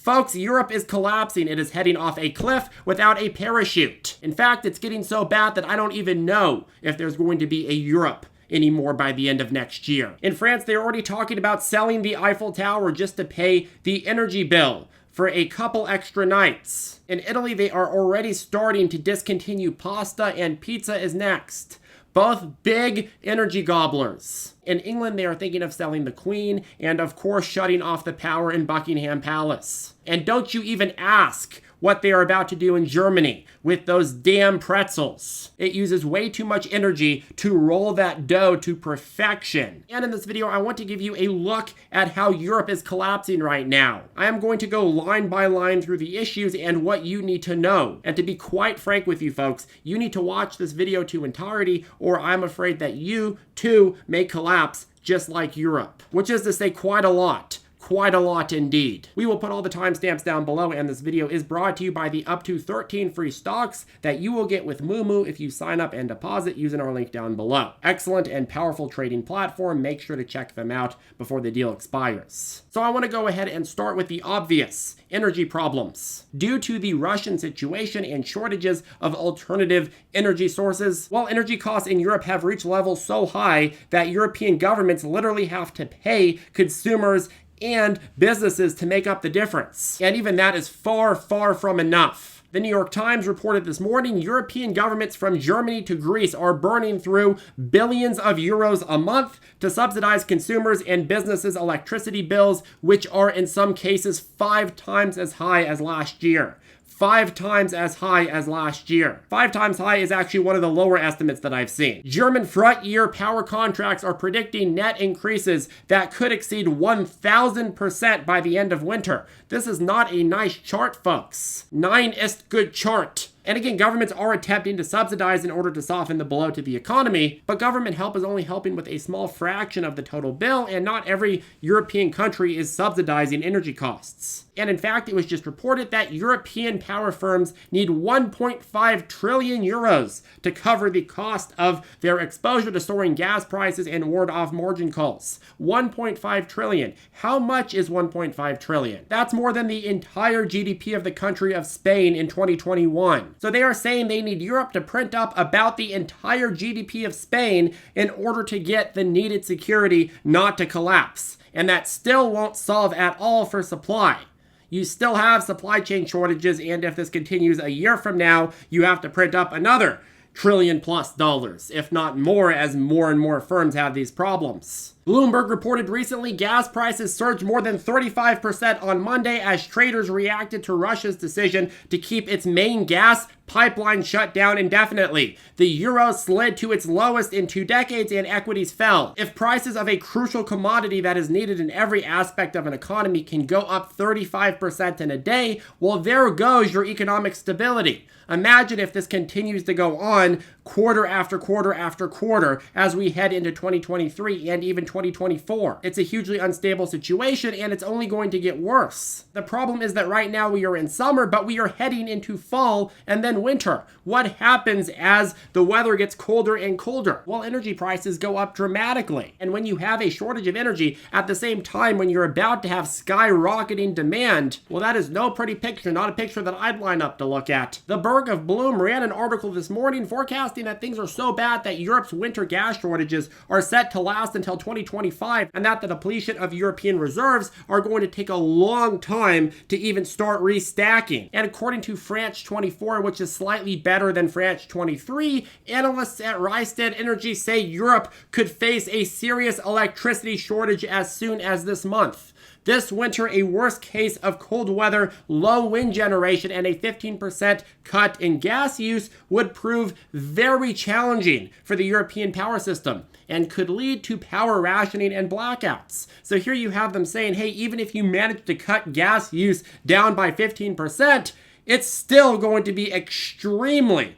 Folks, Europe is collapsing. It is heading off a cliff without a parachute. In fact, it's getting so bad that I don't even know if there's going to be a Europe anymore by the end of next year. In France, they're already talking about selling the Eiffel Tower just to pay the energy bill for a couple extra nights. In Italy, they are already starting to discontinue pasta, and pizza is next. Both big energy gobblers. In England, they are thinking of selling the Queen and, of course, shutting off the power in Buckingham Palace. And don't you even ask what they are about to do in Germany with those damn pretzels. It uses way too much energy to roll that dough to perfection. And in this video, I want to give you a look at how Europe is collapsing right now. I am going to go line by line through the issues and what you need to know. And to be quite frank with you folks, you need to watch this video to entirety, or I'm afraid that you too may collapse just like Europe, which is to say quite a lot. Quite a lot indeed. We will put all the timestamps down below, and this video is brought to you by the up to 13 free stocks that you will get with Moomoo if you sign up and deposit using our link down below. Excellent and powerful trading platform. Make sure to check them out before the deal expires. So I want to go ahead and start with the obvious: energy problems. Due to the Russian situation and shortages of alternative energy sources, while energy costs in Europe have reached levels so high that European governments literally have to pay consumers and businesses to make up the difference. And even that is far, far from enough. The New York Times reported this morning, European governments from Germany to Greece are burning through billions of euros a month to subsidize consumers and businesses' electricity bills, which are in some cases 5 times as high as last year. 5 times as high as last year. 5 times high is actually one of the lower estimates that I've seen. German front-year power contracts are predicting net increases that could exceed 1,000% by the end of winter. This is not a nice chart, folks. 9 ist good chart. And again, governments are attempting to subsidize in order to soften the blow to the economy, but government help is only helping with a small fraction of the total bill, and not every European country is subsidizing energy costs. And in fact, it was just reported that European power firms need 1.5 trillion euros to cover the cost of their exposure to soaring gas prices and ward off margin calls. 1.5 trillion. How much is 1.5 trillion? That's more than the entire GDP of the country of Spain in 2021. So they are saying they need Europe to print up about the entire GDP of Spain in order to get the needed security not to collapse. And that still won't solve at all for supply. You still have supply chain shortages, and if this continues a year from now, you have to print up another $1 trillion+, if not more, as more and more firms have these problems. Bloomberg reported recently gas prices surged more than 35% on Monday as traders reacted to Russia's decision to keep its main gas pipeline shut down indefinitely. The euro slid to its lowest in 2 decades and equities fell. If prices of a crucial commodity that is needed in every aspect of an economy can go up 35% in a day, well, there goes your economic stability. Imagine if this continues to go on quarter after quarter after quarter as we head into 2023 and even 2024. It's a hugely unstable situation, and it's only going to get worse. The problem is that right now we are in summer, but we are heading into fall and then winter. What happens as the weather gets colder and colder? Well, energy prices go up dramatically. And when you have a shortage of energy at the same time when you're about to have skyrocketing demand, well, that is no pretty picture, not a picture that I'd line up to look at. The Berg of Bloom ran an article this morning forecasting that things are so bad that Europe's winter gas shortages are set to last until 2025, and that the depletion of European reserves are going to take a long time to even start restacking. And according to France 24, which is slightly better than France 23, analysts at Rystad Energy say Europe could face a serious electricity shortage as soon as this month. This winter, a worst case of cold weather, low wind generation, and a 15% cut in gas use would prove very challenging for the European power system and could lead to power rationing and blackouts. So here you have them saying, hey, even if you manage to cut gas use down by 15%, it's still going to be extremely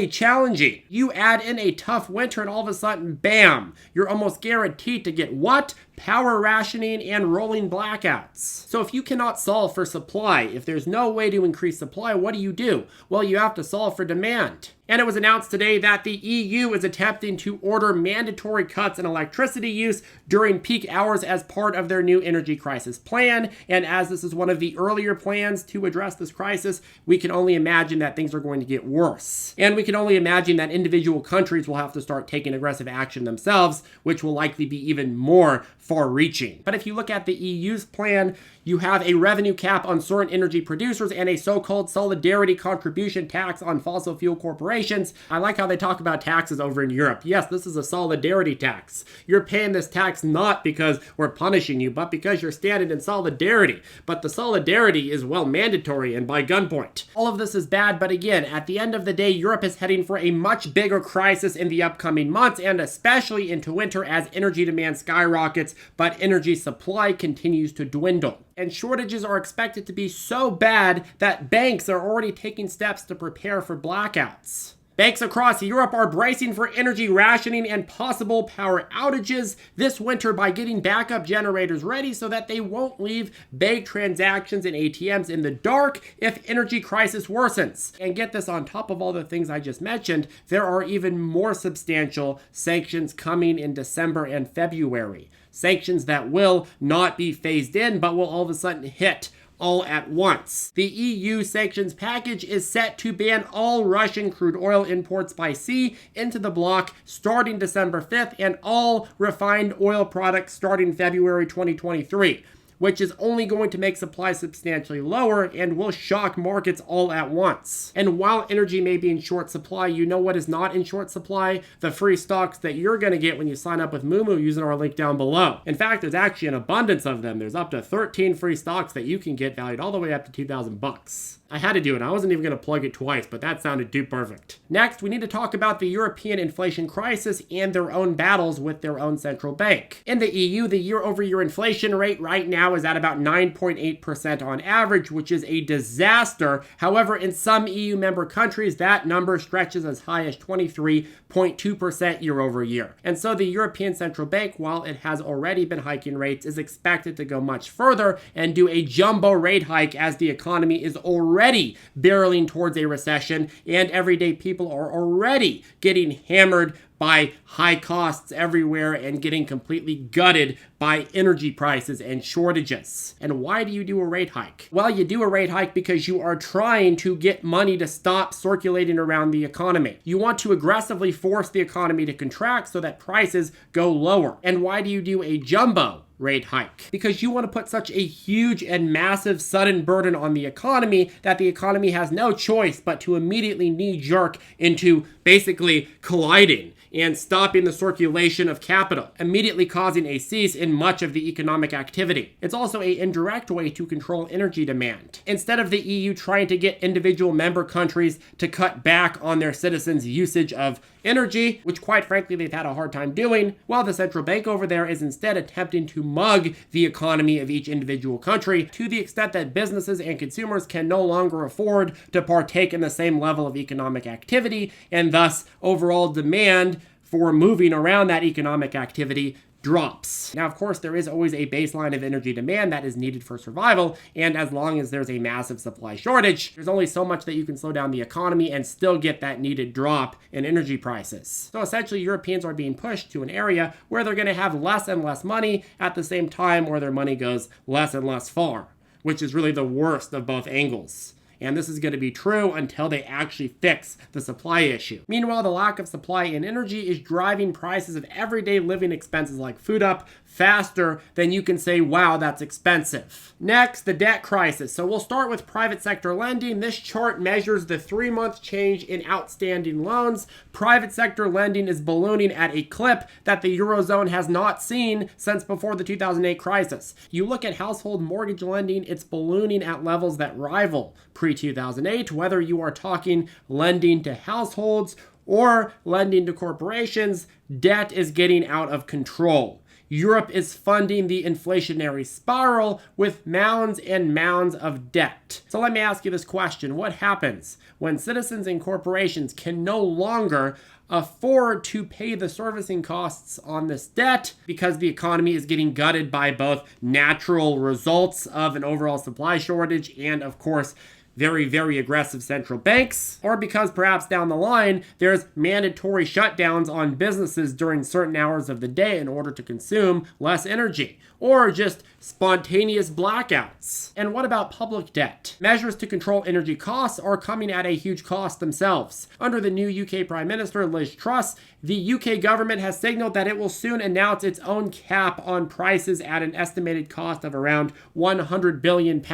challenging. You add in a tough winter and all of a sudden, bam, you're almost guaranteed to get what? power rationing, and rolling blackouts. So if you cannot solve for supply, if there's no way to increase supply, what do? Well, you have to solve for demand. And it was announced today that the EU is attempting to order mandatory cuts in electricity use during peak hours as part of their new energy crisis plan. And as this is one of the earlier plans to address this crisis, we can only imagine that things are going to get worse. And we can only imagine that individual countries will have to start taking aggressive action themselves, which will likely be even more far-reaching. But if you look at the EU's plan, you have a revenue cap on certain energy producers and a so-called solidarity contribution tax on fossil fuel corporations. I like how they talk about taxes over in Europe. Yes, this is a solidarity tax. You're paying this tax not because we're punishing you, but because you're standing in solidarity. But the solidarity is, well, mandatory and by gunpoint. All of this is bad, but again, at the end of the day, Europe is heading for a much bigger crisis in the upcoming months, and especially into winter as energy demand skyrockets, but energy supply continues to dwindle. And shortages are expected to be so bad that banks are already taking steps to prepare for blackouts. Banks across Europe are bracing for energy rationing and possible power outages this winter by getting backup generators ready so that they won't leave bank transactions and ATMs in the dark if energy crisis worsens. And get this, on top of all the things I just mentioned, there are even more substantial sanctions coming in December and February. Sanctions that will not be phased in, but will all of a sudden hit all at once. The EU sanctions package is set to ban all Russian crude oil imports by sea into the bloc starting December 5th and all refined oil products starting February 2023. Which is only going to make supply substantially lower and will shock markets all at once. And while energy may be in short supply, you know what is not in short supply? The free stocks that you're going to get when you sign up with Moomoo using our link down below. In fact, there's actually an abundance of them. There's up to 13 free stocks that you can get valued all the way up to 2,000 bucks. I had to do it. I wasn't even going to plug it twice, but that sounded too perfect. Next, we need to talk about the European inflation crisis and their own battles with their own central bank. In the EU, the year-over-year inflation rate right now is at about 9.8% on average, which is a disaster. However, in some EU member countries, that number stretches as high as 23.2% year-over-year. And so the European Central Bank, while it has already been hiking rates, is expected to go much further and do a jumbo rate hike as the economy is already barreling towards a recession, and everyday people are already getting hammered by high costs everywhere and getting completely gutted by energy prices and shortages. And why do you do a rate hike? Well, you do a rate hike because you are trying to get money to stop circulating around the economy. You want to aggressively force the economy to contract so that prices go lower. And why do you do a jumbo rate hike? Because you want to put such a huge and massive sudden burden on the economy that the economy has no choice but to immediately knee-jerk into basically colliding and stopping the circulation of capital, immediately causing a cease in much of the economic activity. It's also an indirect way to control energy demand. Instead of the EU trying to get individual member countries to cut back on their citizens' usage of energy, which quite frankly they've had a hard time doing, while the central bank over there is instead attempting to mug the economy of each individual country to the extent that businesses and consumers can no longer afford to partake in the same level of economic activity, and thus overall demand for moving around that economic activity drops. Now, of course, there is always a baseline of energy demand that is needed for survival, and as long as there's a massive supply shortage, there's only so much that you can slow down the economy and still get that needed drop in energy prices. So essentially, Europeans are being pushed to an area where they're going to have less and less money at the same time where their money goes less and less far, which is really the worst of both angles. And this is going to be true until they actually fix the supply issue. Meanwhile, the lack of supply in energy is driving prices of everyday living expenses like food up faster than you can say, wow, that's expensive. Next, the debt crisis. So we'll start with private sector lending. This chart measures the 3-month change in outstanding loans. Private sector lending is ballooning at a clip that the Eurozone has not seen since before the 2008 crisis. You look at household mortgage lending, it's ballooning at levels that rival pre-2008, whether you are talking lending to households or lending to corporations, debt is getting out of control. Europe is funding the inflationary spiral with mounds and mounds of debt. So let me ask you this question. What happens when citizens and corporations can no longer afford to pay the servicing costs on this debt because the economy is getting gutted by both natural results of an overall supply shortage and, of course, very, very aggressive central banks, or because perhaps down the line, there's mandatory shutdowns on businesses during certain hours of the day in order to consume less energy, or just spontaneous blackouts. And what about public debt? Measures to control energy costs are coming at a huge cost themselves. Under the new UK Prime Minister, Liz Truss, the UK government has signaled that it will soon announce its own cap on prices at an estimated cost of around £100 billion,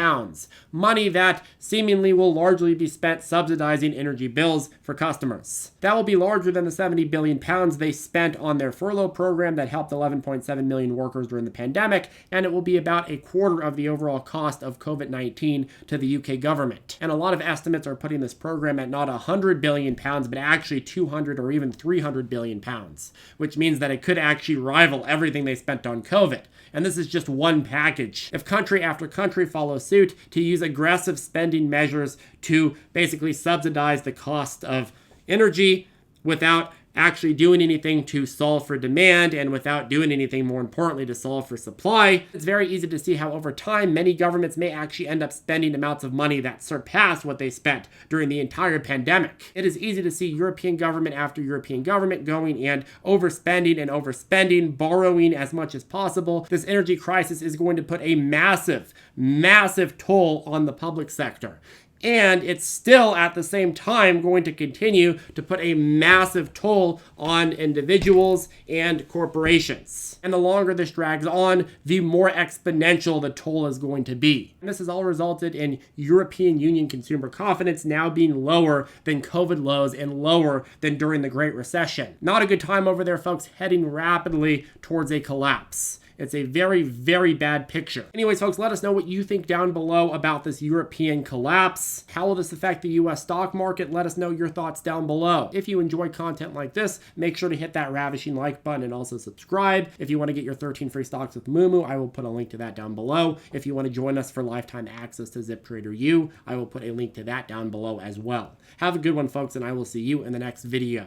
money that seemingly will largely be spent subsidizing energy bills for customers. That will be larger than the £70 billion they spent on their furlough program that helped 11.7 million workers during the pandemic, and it will be about a quarter of the overall cost of COVID-19 to the UK government. And a lot of estimates are putting this program at not £100 billion, but actually 200 or even 300 billion pounds, which means that it could actually rival everything they spent on COVID. And this is just one package. If country after country follows suit to use aggressive spending measures to basically subsidize the cost of energy without actually doing anything to solve for demand and without doing anything, more importantly, to solve for supply, it's very easy to see how over time many governments may actually end up spending amounts of money that surpass what they spent during the entire pandemic. It is easy to see European government after European government going and overspending, borrowing as much as possible. This energy crisis is going to put a massive, massive toll on the public sector. And it's still at the same time going to continue to put a massive toll on individuals and corporations. And the longer this drags on, the more exponential the toll is going to be. And this has all resulted in European Union consumer confidence now being lower than COVID lows and lower than during the Great Recession. Not a good time over there, folks, heading rapidly towards a collapse. It's a very, very bad picture. Anyways, folks, let us know what you think down below about this European collapse. How will this affect the US stock market? Let us know your thoughts down below. If you enjoy content like this, make sure to hit that ravishing like button and also subscribe. If you want to get your 13 free stocks with Moomoo, I will put a link to that down below. If you want to join us for lifetime access to ZipTrader U, I will put a link to that down below as well. Have a good one, folks, and I will see you in the next video.